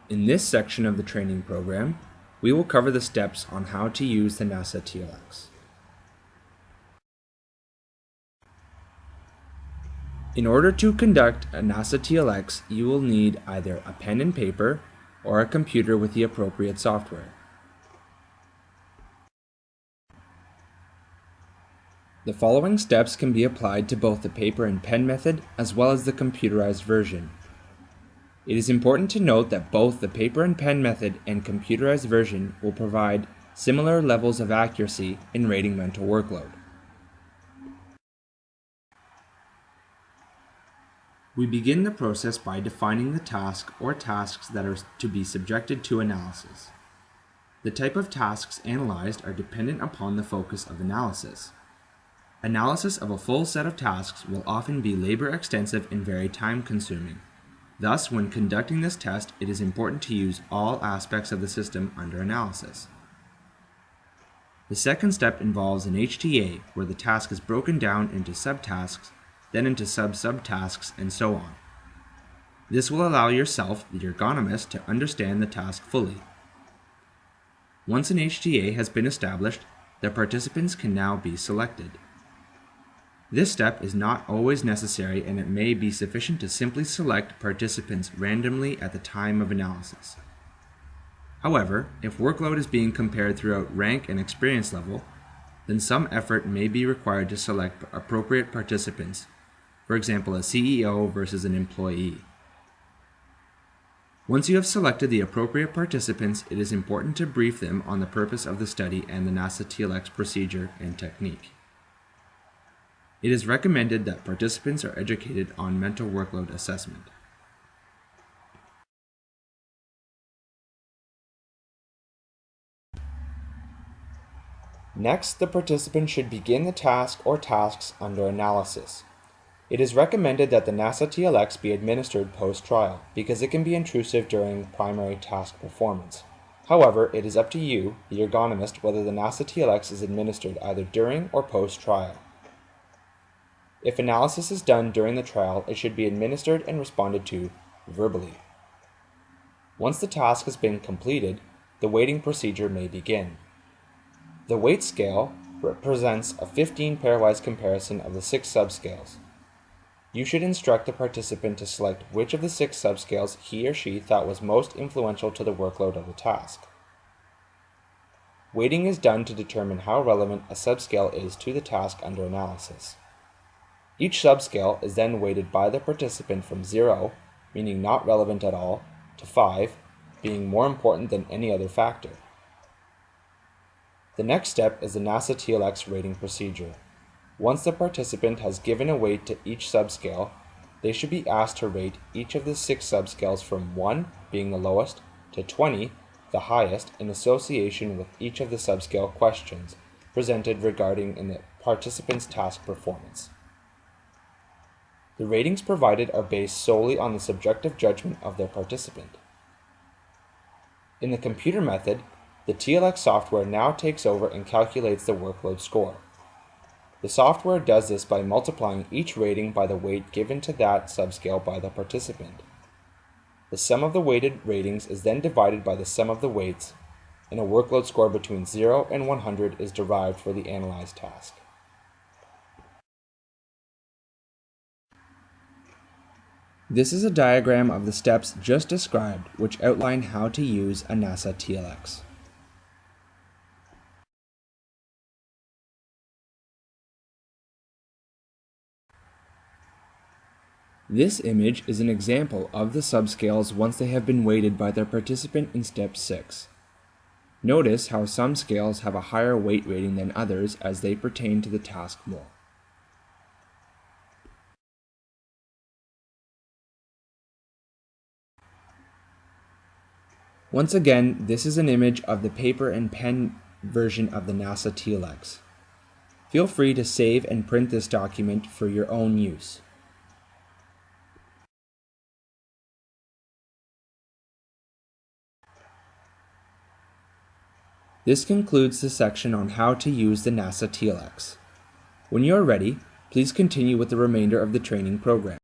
In this section of the training program, we will cover the steps on how to use the NASA-TLX. In order to conduct a NASA-TLX, you will need either a pen and paper or a computer with the appropriate software. The following steps can be applied to both the paper and pen method as well as the computerized version. It is important to note that both the paper and pen method and computerized version will provide similar levels of accuracy in rating mental workload. We begin the process by defining the task or tasks that are to be subjected to analysis. The type of tasks analyzed are dependent upon the focus of analysis. Analysis of a full set of tasks will often be labor-extensive and very time-consuming. Thus, when conducting this test, it is important to use all aspects of the system under analysis. The second step involves an HTA, where the task is broken down into subtasks, then into sub-subtasks, and so on. This will allow yourself, the ergonomist, to understand the task fully. Once an HTA has been established, the participants can now be selected. This step is not always necessary, and it may be sufficient to simply select participants randomly at the time of analysis. However, if workload is being compared throughout rank and experience level, then some effort may be required to select appropriate participants, for example, a CEO versus an employee. Once you have selected the appropriate participants, it is important to brief them on the purpose of the study and the NASA-TLX procedure and technique. It is recommended that participants are educated on mental workload assessment. Next, the participant should begin the task or tasks under analysis. It is recommended that the NASA-TLX be administered post-trial because it can be intrusive during primary task performance. However, it is up to you, the ergonomist, whether the NASA-TLX is administered either during or post-trial. If analysis is done during the trial, it should be administered and responded to verbally. Once the task has been completed, the weighting procedure may begin. The weight scale represents a 15 pairwise comparison of the 6 subscales. You should instruct the participant to select which of the 6 subscales he or she thought was most influential to the workload of the task. Weighting is done to determine how relevant a subscale is to the task under analysis. Each subscale is then weighted by the participant from 0, meaning not relevant at all, to 5, being more important than any other factor. The next step is the NASA-TLX rating procedure. Once the participant has given a weight to each subscale, they should be asked to rate each of the 6 subscales from 1, being the lowest, to 20, the highest, in association with each of the subscale questions presented regarding the participant's task performance. The ratings provided are based solely on the subjective judgment of their participant. In the computer method, the TLX software now takes over and calculates the workload score. The software does this by multiplying each rating by the weight given to that subscale by the participant. The sum of the weighted ratings is then divided by the sum of the weights, and a workload score between 0 and 100 is derived for the analyzed task. This is a diagram of the steps just described, which outline how to use a NASA-TLX. This image is an example of the subscales once they have been weighted by their participant in step 6. Notice how some scales have a higher weight rating than others as they pertain to the task more. Once again, this is an image of the paper and pen version of the NASA-TLX. Feel free to save and print this document for your own use. This concludes the section on how to use the NASA-TLX. When you are ready, please continue with the remainder of the training program.